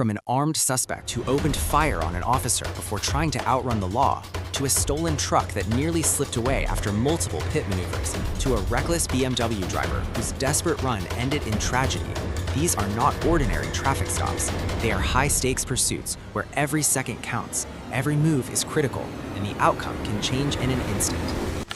From an armed suspect who opened fire on an officer before trying to outrun the law, to a stolen truck that nearly slipped away after multiple pit maneuvers, to a reckless BMW driver whose desperate run ended in tragedy, these are not ordinary traffic stops. They are high-stakes pursuits where every second counts, every move is critical, and the outcome can change in an instant.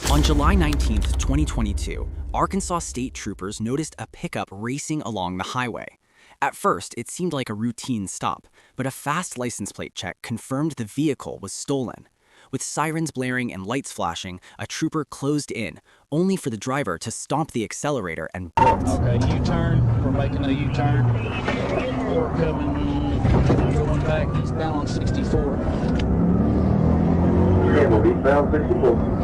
On July 19, 2022, Arkansas state troopers noticed a pickup racing along the highway. At first, it seemed like a routine stop, but a fast license plate check confirmed the vehicle was stolen. With sirens blaring and lights flashing, a trooper closed in, only for the driver to stomp the accelerator and bolt. Okay, U-turn. We're making a U-turn. We're going back eastbound on 64. Yeah, we'll be bound 64.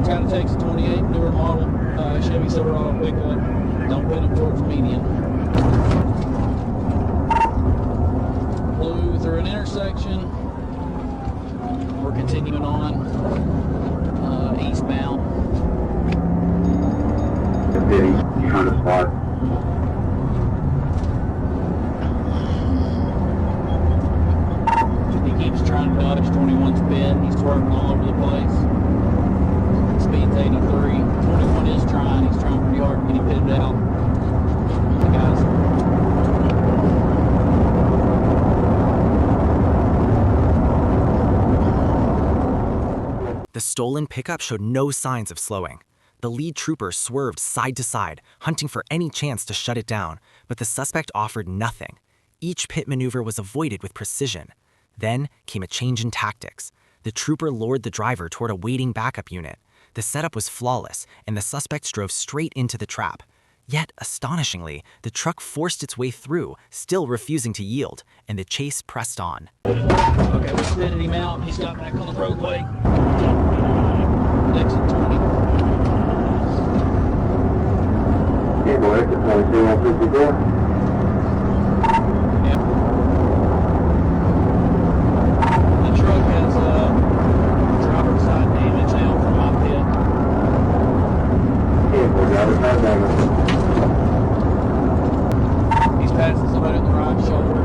Kind of takes a 28 newer model Chevy Silverado pickup. Don't put them towards median. Blew through an intersection. We're continuing on eastbound. He's trying to spot. He keeps trying to dodge 21's bend. He's swerving all over the place. Speed's 803. 21 is trying. He's trying pretty hard to get him pitted out. The guys. The stolen pickup showed no signs of slowing. The lead trooper swerved side to side, hunting for any chance to shut it down, but the suspect offered nothing. Each pit maneuver was avoided with precision. Then came a change in tactics. The trooper lured the driver toward a waiting backup unit. The setup was flawless, and the suspects drove straight into the trap. Yet, astonishingly, the truck forced its way through, still refusing to yield, and the chase pressed on. Okay, we spitted him out. He's got back on the roadway. Exit 20. Yeah, boy, exit 22 on 54. Yeah. The truck has driver's side damage now from my pit. Yeah, boy, driver's side damage. He's passing somebody on the right shoulder.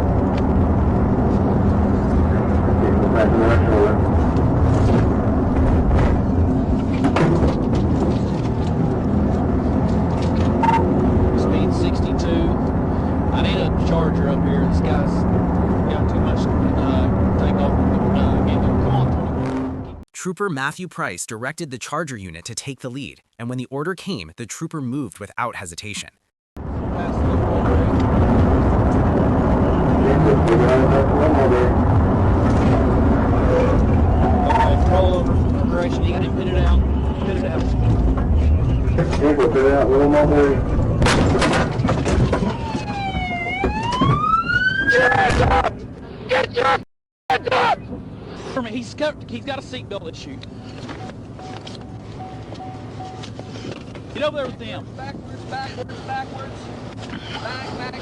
Yeah, we're passing the right shoulder. Speed 62. I need a charger up here. This guy's got too much takeoff. Come on. Trooper Matthew Price directed the Charger unit to take the lead, and when the order came, the trooper moved without hesitation. Pass the full brake. Okay, roll over. Progression. You got him pitted out. Pitted out. Yeah, we'll put it out a little more there. Get up! Get your head up! He's got a seatbelt issue. Get over there with them. Backwards, backwards, backwards. Back.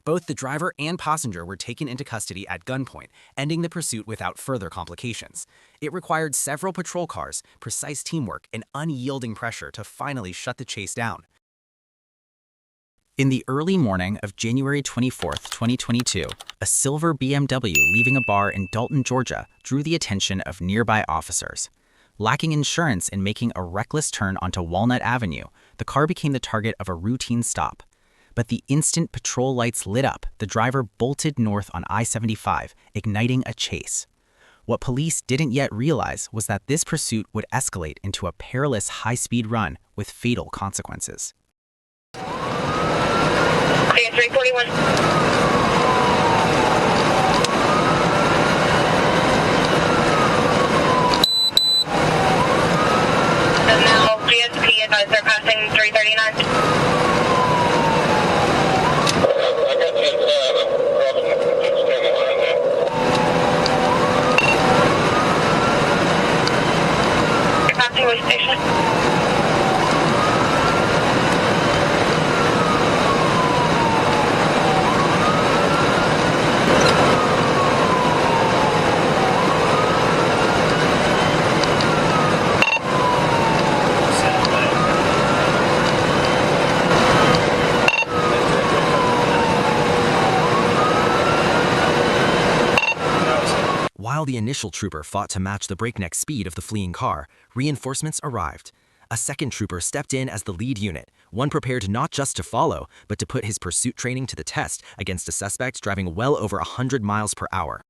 Both the driver and passenger were taken into custody at gunpoint, ending the pursuit without further complications. It required several patrol cars, precise teamwork, and unyielding pressure to finally shut the chase down. In the early morning of January 24, 2022, a silver BMW leaving a bar in Dalton, Georgia, drew the attention of nearby officers. Lacking insurance and making a reckless turn onto Walnut Avenue, the car became the target of a routine stop. But the instant patrol lights lit up, the driver bolted north on I-75, igniting a chase. What police didn't yet realize was that this pursuit would escalate into a perilous high-speed run with fatal consequences. 341. So now GSP advised they're passing 339. You're passing which station? While the initial trooper fought to match the breakneck speed of the fleeing car, reinforcements arrived. A second trooper stepped in as the lead unit, one prepared not just to follow, but to put his pursuit training to the test against a suspect driving well over 100 miles per hour.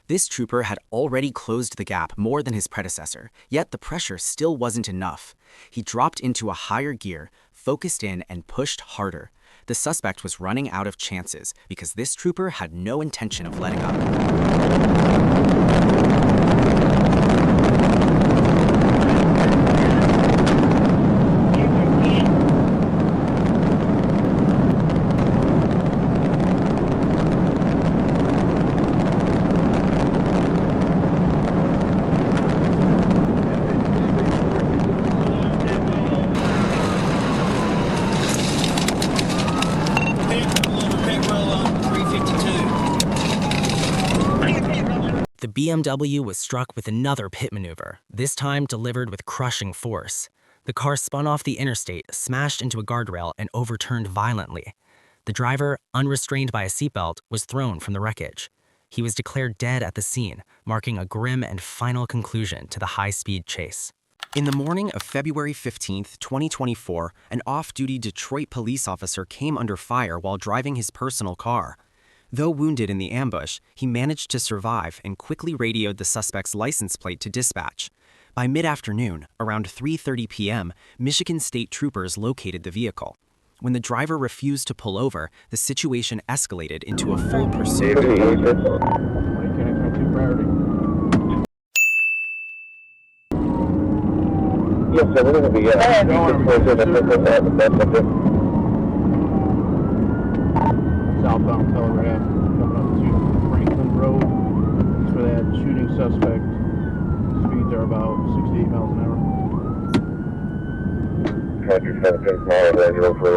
This trooper had already closed the gap more than his predecessor, yet the pressure still wasn't enough. He dropped into a higher gear, focused in, and pushed harder. The suspect was running out of chances because this trooper had no intention of letting up. The BMW was struck with another pit maneuver, this time delivered with crushing force. The car spun off the interstate, smashed into a guardrail, and overturned violently. The driver, unrestrained by a seatbelt, was thrown from the wreckage. He was declared dead at the scene, marking a grim and final conclusion to the high-speed chase. In the morning of February 15, 2024, an off-duty Detroit police officer came under fire while driving his personal car. Though wounded in the ambush, he managed to survive and quickly radioed the suspect's license plate to dispatch. By mid-afternoon, around 3:30 p.m., Michigan State troopers located the vehicle. When the driver refused to pull over, the situation escalated into a full pursuit. Yes, sir, we're going to be southbound telegraph coming up to Franklin Road. That's where that shooting suspect. Speeds are about 68 miles an hour. Roger, 17 miles an hour for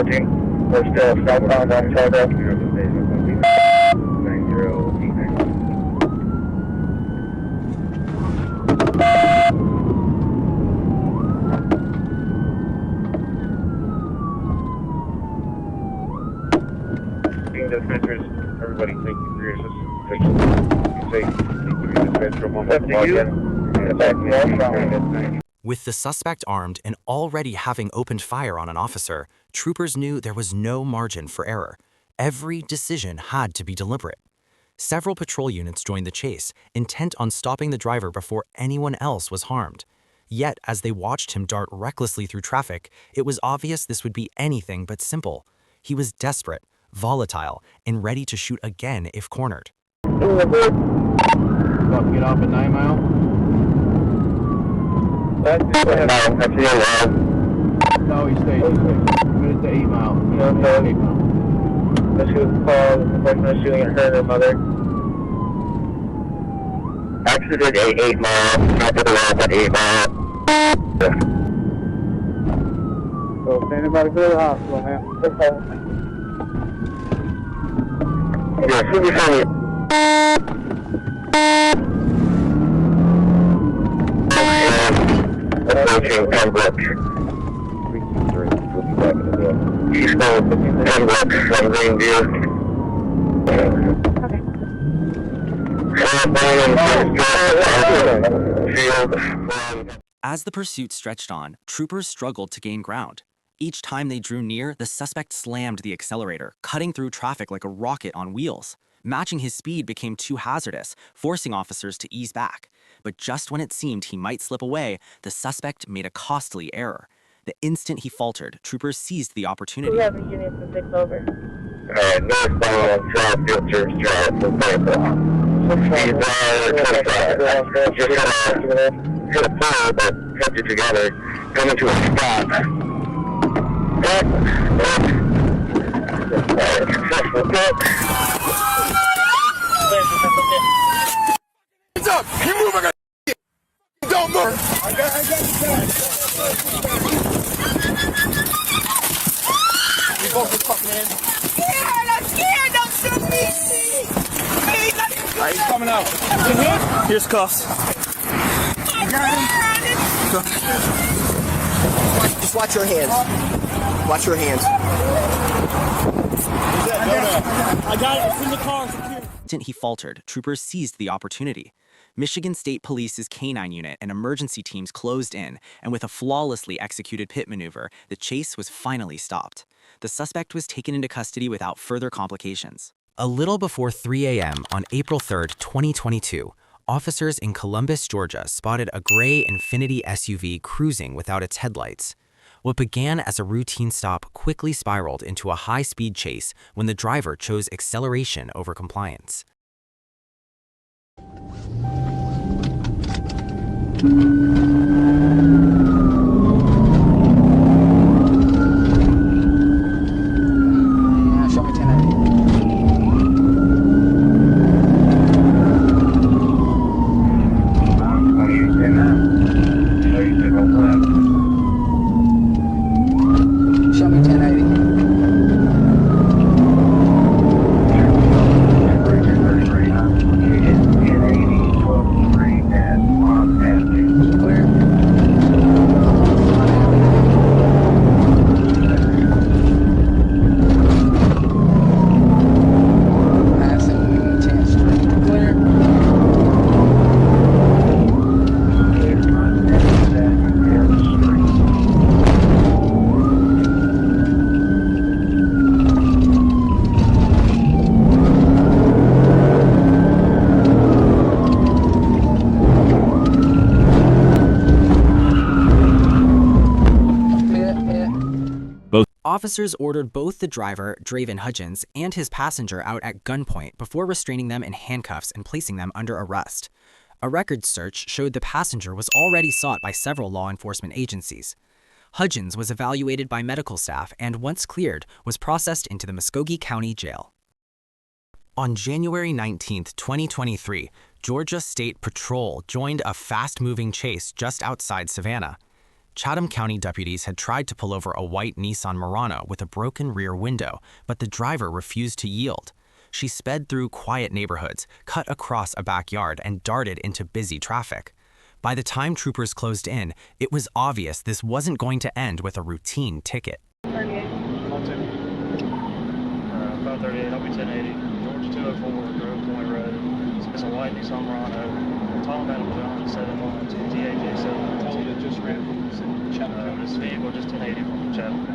14. We're still southbound on telegraph. 9089. Dispensers, everybody take you for your assistance. With the suspect armed and already having opened fire on an officer, troopers knew there was no margin for error. Every decision had to be deliberate. Several patrol units joined the chase, intent on stopping the driver before anyone else was harmed. Yet, as they watched him dart recklessly through traffic, it was obvious this would be anything but simple. He was desperate, volatile, and ready to shoot again if cornered. About to get off at 9 Mile. No, he stayed. Minute to 8 Mile. Yeah, 8 Mile. This was called, the person was shooting at her mother. Accident at 8 Mile, not to the left at 8 Mile. So, if anybody go to the hospital, man. Yeah, should be fine. Approaching Pembroke. 323, we'll be back in the door. Eastbound Pembroke from Greenview. As the pursuit stretched on, troopers struggled to gain ground. Each time they drew near, the suspect slammed the accelerator, cutting through traffic like a rocket on wheels. Matching his speed became too hazardous, forcing officers to ease back. But just when it seemed he might slip away, the suspect made a costly error. The instant he faltered, troopers seized the opportunity. We have a unit for 6 over. Northbound on South Field Church Drive for Panther. He's 25. Just hit a pole, but kept it together. Coming to a stop. Successful cut. Hands up! You move, I got don't move! I got you both just fucking in. I'm scared! Don't shoot me! Please, Alright, he's coming out. Here's cuffs. Just watch your hands. Watch your hands. I got it. It's in the car. He faltered, troopers seized the opportunity. Michigan State Police's K-9 unit and emergency teams closed in, and with a flawlessly executed pit maneuver, the chase was finally stopped. The suspect was taken into custody without further complications. A little before 3 a.m. on April 3, 2022, officers in Columbus, Georgia spotted a gray Infiniti SUV cruising without its headlights. What began as a routine stop quickly spiraled into a high-speed chase when the driver chose acceleration over compliance. Show me 1080. Show me 1080. Clear. Passing 10th Street. Clear. Officers ordered both the driver, Draven Hudgens, and his passenger out at gunpoint before restraining them in handcuffs and placing them under arrest. A records search showed the passenger was already sought by several law enforcement agencies. Hudgens was evaluated by medical staff and, once cleared, was processed into the Muskogee County Jail. On January 19, 2023, Georgia State Patrol joined a fast-moving chase just outside Savannah. Chatham County deputies had tried to pull over a white Nissan Murano with a broken rear window, but the driver refused to yield. She sped through quiet neighborhoods, cut across a backyard, and darted into busy traffic. By the time troopers closed in, it was obvious this wasn't going to end with a routine ticket. 538, I'll be 1080. Georgia 204, Grove Point Road. It's a white Nissan Murano. Tall metal John 712, TAJ 712. That just ran from Chatham. This vehicle just 1080 from Chatham.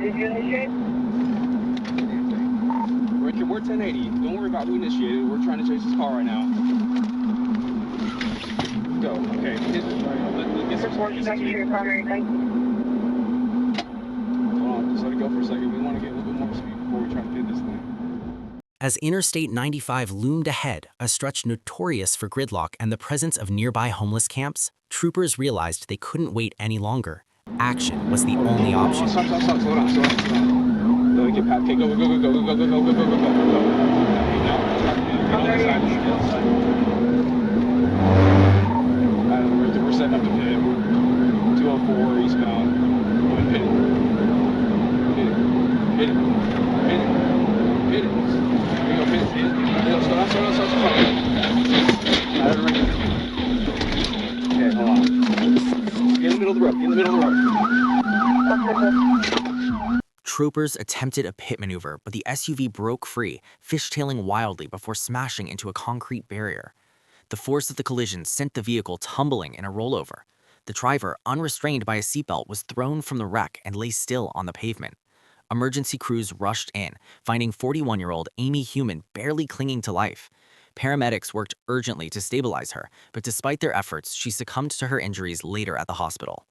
Did you initiate? We're 1080. Don't worry about who initiated. We're trying to chase this car right now. Go. Okay. Get some Report back to your primary thing. Hold on. Just let it go for a second. We want to get a little bit more speed before we try to pin this thing. As Interstate 95 loomed ahead, a stretch notorious for gridlock and the presence of nearby homeless camps, troopers realized they couldn't wait any longer. Action was the only option. Stop. Slow down. Don't get past. Okay, go. Okay, now, get on the side. We're setting up the pit. 204 eastbound. Hit it. Hit it. Slow down. Okay, hold on. Get in the middle of the road. Troopers attempted a pit maneuver, but the SUV broke free, fishtailing wildly before smashing into a concrete barrier. The force of the collision sent the vehicle tumbling in a rollover. The driver, unrestrained by a seatbelt, was thrown from the wreck and lay still on the pavement. Emergency crews rushed in, finding 41-year-old Amy Human barely clinging to life. Paramedics worked urgently to stabilize her, but despite their efforts, she succumbed to her injuries later at the hospital.